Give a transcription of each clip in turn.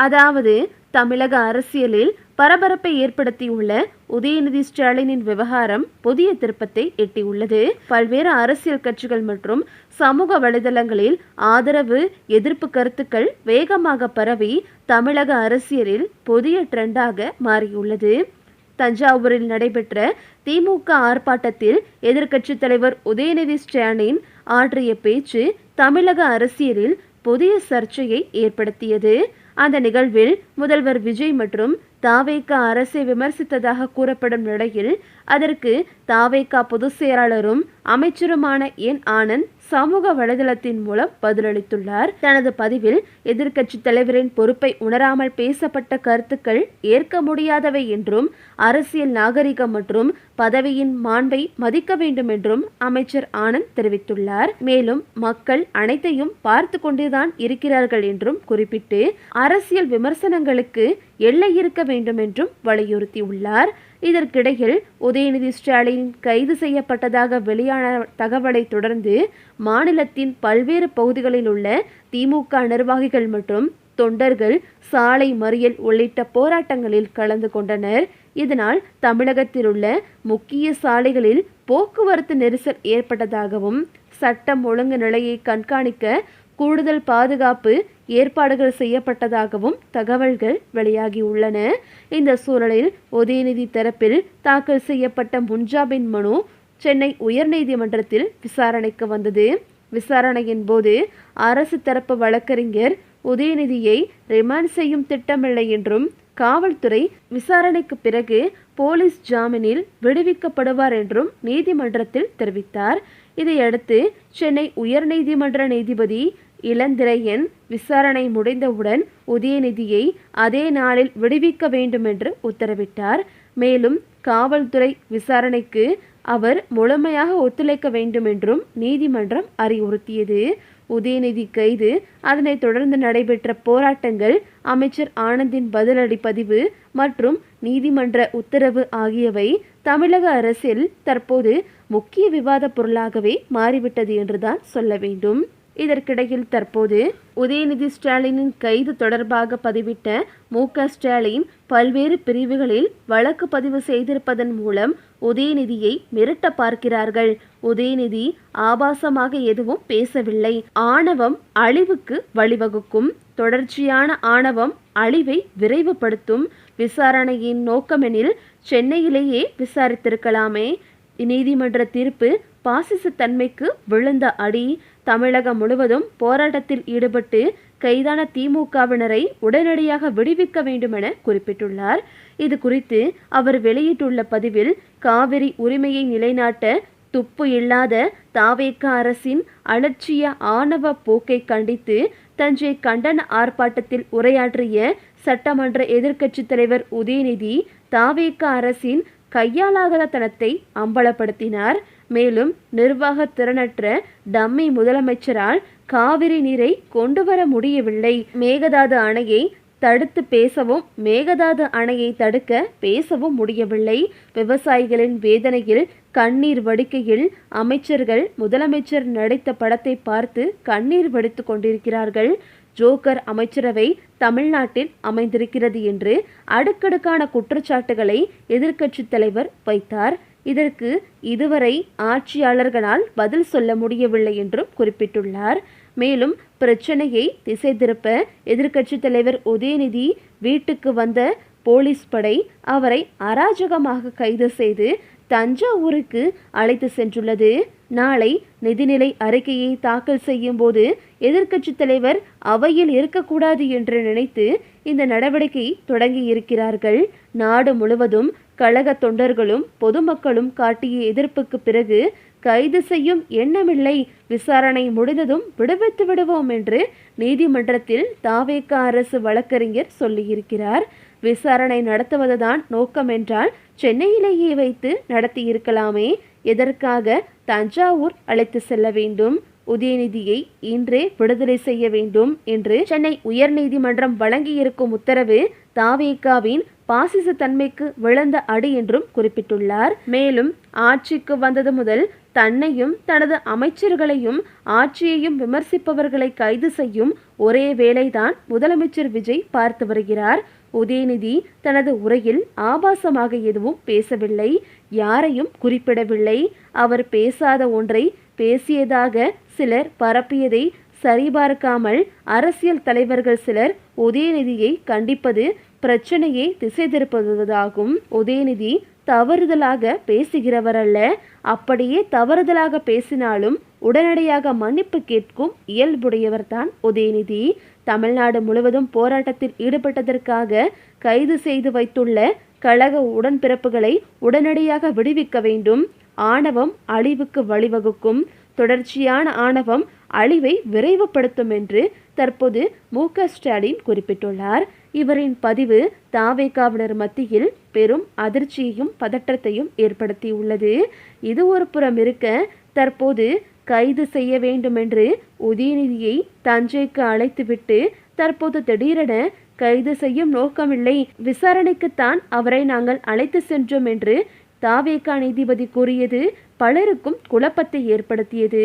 அதாவது தமிழக அரசியலில் பரபரப்பை ஏற்படுத்தியுள்ள உதயநிதி ஸ்டாலினின் விவகாரம் புதிய திருப்பத்தை எட்டியுள்ளது. பல்வேறு அரசியல் கட்சிகள் மற்றும் சமூக வலைதளங்களில் ஆதரவு எதிர்ப்பு கருத்துக்கள் வேகமாக பரவி தமிழக அரசியலில் புதிய ட்ரெண்டாக மாறியுள்ளது. தஞ்சாவூரில் நடைபெற்ற திமுக ஆர்ப்பாட்டத்தில் எதிர்க்கட்சித் தலைவர் உதயநிதி ஸ்டாலின் ஆற்றிய பேச்சு தமிழக அரசியலில் புதிய சர்ச்சையை ஏற்படுத்தியது. அந்த நிகழ்வில் முதல்வர் விஜய் மற்றும் தாவேக அரசை விமர்சித்ததாக கூறப்படும் நிலையில் அதற்கு தாவேக பொதுச் செயலாளரும் அமைச்சருமான என் ஆனந்த் சமூக வலைதளத்தின் மூலம் பதிலளித்துள்ளார். தனது பதிவில் எதிர்க்கட்சி தலைவரின் பொறுப்பை உணராமல் பேசப்பட்ட கருத்துக்கள் ஏற்க முடியாதவை என்றும் அரசியல் நாகரிகம் மற்றும் பதவியின் மாண்பை மதிக்க வேண்டும் என்றும் அமைச்சர் ஆனந்த் தெரிவித்துள்ளார். மேலும் மக்கள் அனைத்தையும் பார்த்து கொண்டுதான் இருக்கிறார்கள் என்றும் குறிப்பிட்டு அரசியல் விமர்சனங்களுக்கு எல்லை இருக்க வேண்டும் என்றும் வலியுறுத்தியுள்ளார். இதற்கிடையில் உதயநிதி ஸ்டாலின் கைது செய்யப்பட்டதாக வெளியான தகவலை தொடர்ந்து மாநிலத்தின் பல்வேறு பகுதிகளில் உள்ள திமுக நிர்வாகிகள் மற்றும் தொண்டர்கள் சாலை மறியல் உள்ளிட்ட போராட்டங்களில் கலந்து கொண்டனர். இதனால் தமிழகத்தில் உள்ள முக்கிய சாலைகளில் போக்குவரத்து நெரிசல் ஏற்பட்டதாகவும் சட்டம் ஒழுங்கு நிலையை கண்காணிக்க கூடுதல் பாதுகாப்பு ஏற்பாடுகள் செய்யப்பட்டதாகவும் தகவல்கள் வெளியாகியுள்ளன. இந்த சூழலில் உதயநிதி தரப்பில் தாக்கல் செய்யப்பட்ட முன்ஜாமீன் மனு சென்னை உயர்நீதிமன்றத்தில் விசாரணைக்கு வந்தது. விசாரணையின் போது அரசு தரப்பு வழக்கறிஞர் உதயநிதியை ரிமாண்ட் செய்யும் திட்டமில்லை என்றும் காவல்துறை விசாரணைக்கு பிறகு போலீஸ் ஜாமீனில் விடுவிக்கப்படுவார் என்றும் நீதிமன்றத்தில் தெரிவித்தார். இதையடுத்து சென்னை உயர்நீதிமன்ற நீதிபதி இளந்திரையன் விசாரணை முடிந்தவுடன் உதயநிதியை அதே நாளில் விடுவிக்க வேண்டும் என்று உத்தரவிட்டார். மேலும் காவல்துறை விசாரணைக்கு அவர் முழுமையாக ஒத்துழைக்க வேண்டும் என்றும் நீதிமன்றம் அறிவுறுத்தியது. உதயநிதி கைது, அதனைத் தொடர்ந்து நடைபெற்ற போராட்டங்கள், அமைச்சர் ஆனந்தின் பதிலடி பதிவு மற்றும் நீதிமன்ற உத்தரவு ஆகியவை தமிழக அரசில் தற்போது முக்கிய விவாத பொருளாகவே மாறிவிட்டது என்றுதான் சொல்ல வேண்டும். இதற்கிடையில் தற்போது உதயநிதி ஸ்டாலினின் கைது தொடர்பாக பதிவிட்ட மு.க. ஸ்டாலின் பல்வேறு பிரிவுகளில் வழக்கு பதிவு செய்திருப்பதன் மூலம் உதயநிதியை மிரட்ட பார்க்கிறார்கள். உதயநிதி ஆபாசமாக எதுவும் பேசவில்லை. ஆணவம் அழிவுக்கு வழிவகுக்கும். தொடர்ச்சியான ஆணவம் அழிவை விரைவுபடுத்தும். விசாரணையின் நோக்கமெனில் சென்னையிலேயே விசாரித்திருக்கலாமே. நீதிமன்ற தீர்ப்பு பாசிசத்தன்மைக்கு விழுந்த அடி. தமிழகம் முழுவதும் போராட்டத்தில் ஈடுபட்டு கைதான திமுகவினரை உடனடியாக விடுவிக்க வேண்டும் என குறிப்பிட்டுள்ளார். இது குறித்து அவர் வெளியிட்டுள்ள பதிவில், காவிரி உரிமையை நிலைநாட்ட துப்பு இல்லாத தாவேக அரசின் அலட்சிய ஆணவ போக்கை கண்டித்து தஞ்சை கண்டன ஆர்ப்பாட்டத்தில் உரையாற்றிய சட்டமன்ற எதிர்க்கட்சித் தலைவர் உதயநிதி தாவேக அரசின் கையாலாகாத தனத்தை அம்பலப்படுத்தினார். மேலும் நிர்வாக திறனற்ற டம்மி முதலமைச்சரால் காவிரி நீரை கொண்டு வர முடியவில்லை. மேகதாது அணையை தடுத்து பேசவும் மேகதாது அணையை தடுக்க பேசவும் முடியவில்லை. விவசாயிகளின் வேதனையில் கண்ணீர் வடிக்கையில் அமைச்சர்கள் முதலமைச்சர் நடித்த படத்தை பார்த்து கண்ணீர் வடித்து கொண்டிருக்கிறார்கள். ஜோக்கர் அமைச்சரவை தமிழ்நாட்டில் அமைந்திருக்கிறது என்று அடுக்கடுக்கான குற்றச்சாட்டுகளை எதிர்க்கட்சித் தலைவர் வைத்தார். இதற்கு இதுவரை ஆட்சியாளர்களால் பதில் சொல்ல முடியவில்லை என்றும் குறிப்பிட்டுள்ளார். மேலும் பிரச்சனையை திசை திருப்ப எதிர்க்கட்சித் தலைவர் உதயநிதி வீட்டுக்கு வந்த போலீஸ் படை அவரை அராஜகமாக கைது செய்து தஞ்சாவூருக்கு அழைத்து சென்றுள்ளது. நாளை நிதிநிலை அறிக்கையை தாக்கல் செய்யும் போது எதிர்க்கட்சித் தலைவர் அவையில் இருக்கக்கூடாது என்று நினைத்து இந்த நடவடிக்கை தொடங்கி இருக்கிறார்கள். நாடு முழுவதும் கழக தொண்டர்களும் பொதுமக்களும் காட்டிய எதிர்ப்புக்கு பிறகு கைது செய்யும் எண்ணமில்லை. விசாரணை முடிந்ததும் விடுவித்து விடுவோம் என்று நீதிமன்றத்தில் தாவேக அரசு வழக்கறிஞர் சொல்லியிருக்கிறார். விசாரணை நடத்துவதுதான் நோக்கம் என்றால் சென்னையிலேயே வைத்து நடத்தியிருக்கலாமே. எதற்காக தஞ்சாவூர் அழைத்து செல்ல வேண்டும்? உதயநிதியை இன்றே விடுதலை செய்ய வேண்டும் என்று சென்னை உயர்நீதிமன்றம் வழங்கியிருக்கும் உத்தரவு தாவேகாவின் பாசிச தன்மைக்கு விழுந்த அடி என்றும் குறிப்பிட்டுள்ளார். மேலும் ஆட்சிக்கு வந்தது முதல் தன்னையும் தனது அமைச்சர்களையும் ஆட்சியையும் விமர்சிப்பவர்களை கைது செய்யும் ஒரே வேலைதான் முதலமைச்சர் விஜய் பார்த்து வருகிறார். உதயநிதி தனது உரையில் ஆபாசமாக எதுவும் பேசவில்லை, யாரையும் குறிப்பிடவில்லை. அவர் பேசாத ஒன்றை பேசியதாக சிலர் பரப்பியதை சரிபார்க்காமல் அரசியல் தலைவர்கள் சிலர் உதயநிதியை கண்டிப்பது பிரச்சனையை திசை திருப்புவதாகும். உதயநிதி தவறுதலாக பேசுகிறவர் அல்ல. அப்படியே தவறுதலாக பேசினாலும் உடனடியாக மன்னிப்பு கேட்கும் இயல்புடையவர்தான் உதயநிதி. தமிழ்நாடு முழுவதும் போராட்டத்தில் ஈடுபட்டதற்காக கைது செய்து வைத்துள்ள கழக உடன்பிறப்புகளை உடனடியாக விடுவிக்க வேண்டும். ஆணவம் அழிவுக்கு வழிவகுக்கும். தொடர்ச்சியான ஆணவம் அழிவை விரைவுபடுத்தும் என்று தற்போது மு.க. ஸ்டாலின் குறிப்பிட்டுள்ளார். இவரின் பதிவு தாவேகாவினர் மத்தியில் பெரும் அதிர்ச்சியையும் பதற்றத்தையும் ஏற்படுத்தியுள்ளது. இது ஒரு புறம் இருக்க, தற்போது கைது செய்ய வேண்டுமென்று உதயநிதியை தஞ்சைக்கு அழைத்துவிட்டு தற்போது திடீரென கைது செய்யும் நோக்கமில்லை, விசாரணைக்குத்தான் அவரை நாங்கள் அழைத்து சென்றோம் என்று தாவேகா நீதிபதி கூறியது பலருக்கும் குழப்பத்தை ஏற்படுத்தியது.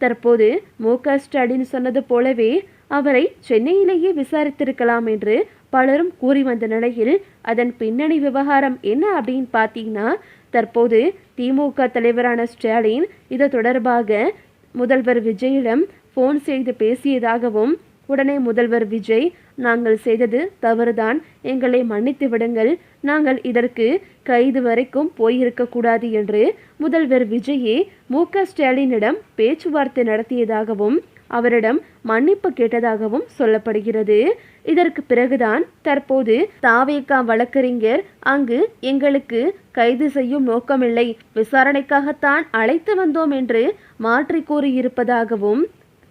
தற்போது மு.க. ஸ்டாலின் சொன்னது போலவே அவரை சென்னையிலேயே விசாரித்திருக்கலாம் என்று பலரும் கூறி வந்த நிலையில் அதன் பின்னணி விவகாரம் என்ன அப்படின்னு பார்த்தீங்கன்னா, தற்போது திமுக தலைவரான ஸ்டாலின் இது தொடர்பாக முதல்வர் விஜயிடம் ஃபோன் செய்து பேசியதாகவும், உடனே முதல்வர் விஜய், நாங்கள் செய்தது தவறுதான், எங்களை மன்னித்து விடுங்கள், நாங்கள் இதற்கு கைது வரைக்கும் போயிருக்கக்கூடாது என்று முதல்வர் விஜயே மு.க. ஸ்டாலினிடம் பேச்சுவார்த்தை நடத்தியதாகவும் அவரிடம் மன்னிப்பு கேட்டதாகவும் சொல்லப்படுகிறது. இதற்கு பிறகுதான் தற்போது தாவேகா வழக்கறிஞர் அங்கு எங்களுக்கு கைது செய்யும் நோக்கமில்லை, விசாரணைக்காகத்தான் அழைத்து வந்தோம் என்று மாற்றி கூறியிருப்பதாகவும்,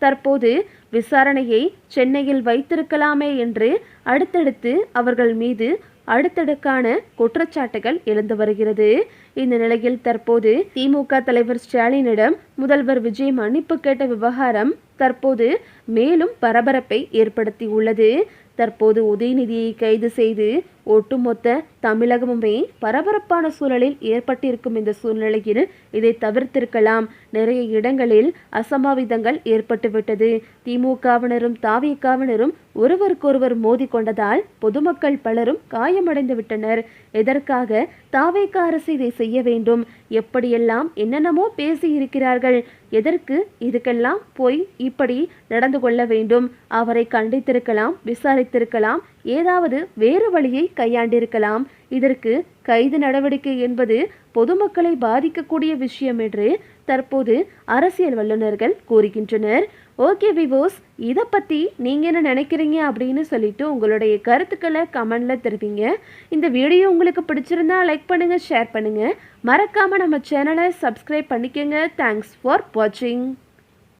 தற்போது விசாரணையை சென்னையில் வைத்திருக்கலாமே என்று அடுத்தடுத்து அவர்கள் மீது அடுத்தடுக்கான குற்றச்சாட்டுகள் எழுந்து வருகிறது. இந்த நிலையில் தற்போது திமுக தலைவர் ஸ்டாலினிடம் முதல்வர் விஜய் மன்னிப்பு கேட்ட விவகாரம் தற்போது மேலும் பரபரப்பை ஏற்படுத்தியுள்ளது. தற்போது உதயநிதியை கைது செய்து ஒட்டுமொத்த தமிழகமுமே பரபரப்பான சூழலில் ஏற்பட்டிருக்கும் இந்த சூழ்நிலையில் இதை தவிர்த்திருக்கலாம். நிறைய இடங்களில் அசம்பாவிதங்கள் ஏற்பட்டுவிட்டது. திமுகவினரும் தாவேகாவினரும் ஒருவருக்கொருவர் மோதி கொண்டதால் பொதுமக்கள் பலரும் காயமடைந்து விட்டனர். எதற்காக தாவேகா அரசு இதை செய்ய வேண்டும்? எப்படியெல்லாம் என்னென்னமோ பேசி இருக்கிறார்கள். எதற்கு இதுக்கெல்லாம் போய் இப்படி நடந்து கொள்ள வேண்டும்? அவரை கண்டித்திருக்கலாம், விசாரித்திருக்கலாம், ஏதாவது வேறு வழியை கையாண்டிருக்கலாம். இதற்கு கைது நடவடிக்கை என்பது பொதுமக்களை பாதிக்கக்கூடிய விஷயம் என்று தற்போது அரசியல் வல்லுநர்கள் கூறுகின்றனர். ஓகே விவோஸ், இதை பற்றி நீங்கள் என்ன நினைக்கிறீங்க அப்படின்னு சொல்லிட்டு உங்களுடைய கருத்துக்களை கமெண்டில் தெரிவிங்க. இந்த வீடியோ உங்களுக்கு பிடிச்சிருந்தா லைக் பண்ணுங்கள், ஷேர் பண்ணுங்கள். மறக்காமல் நம்ம சேனலை சப்ஸ்கிரைப் பண்ணிக்கோங்க. தேங்க்ஸ் ஃபார் வாட்சிங்.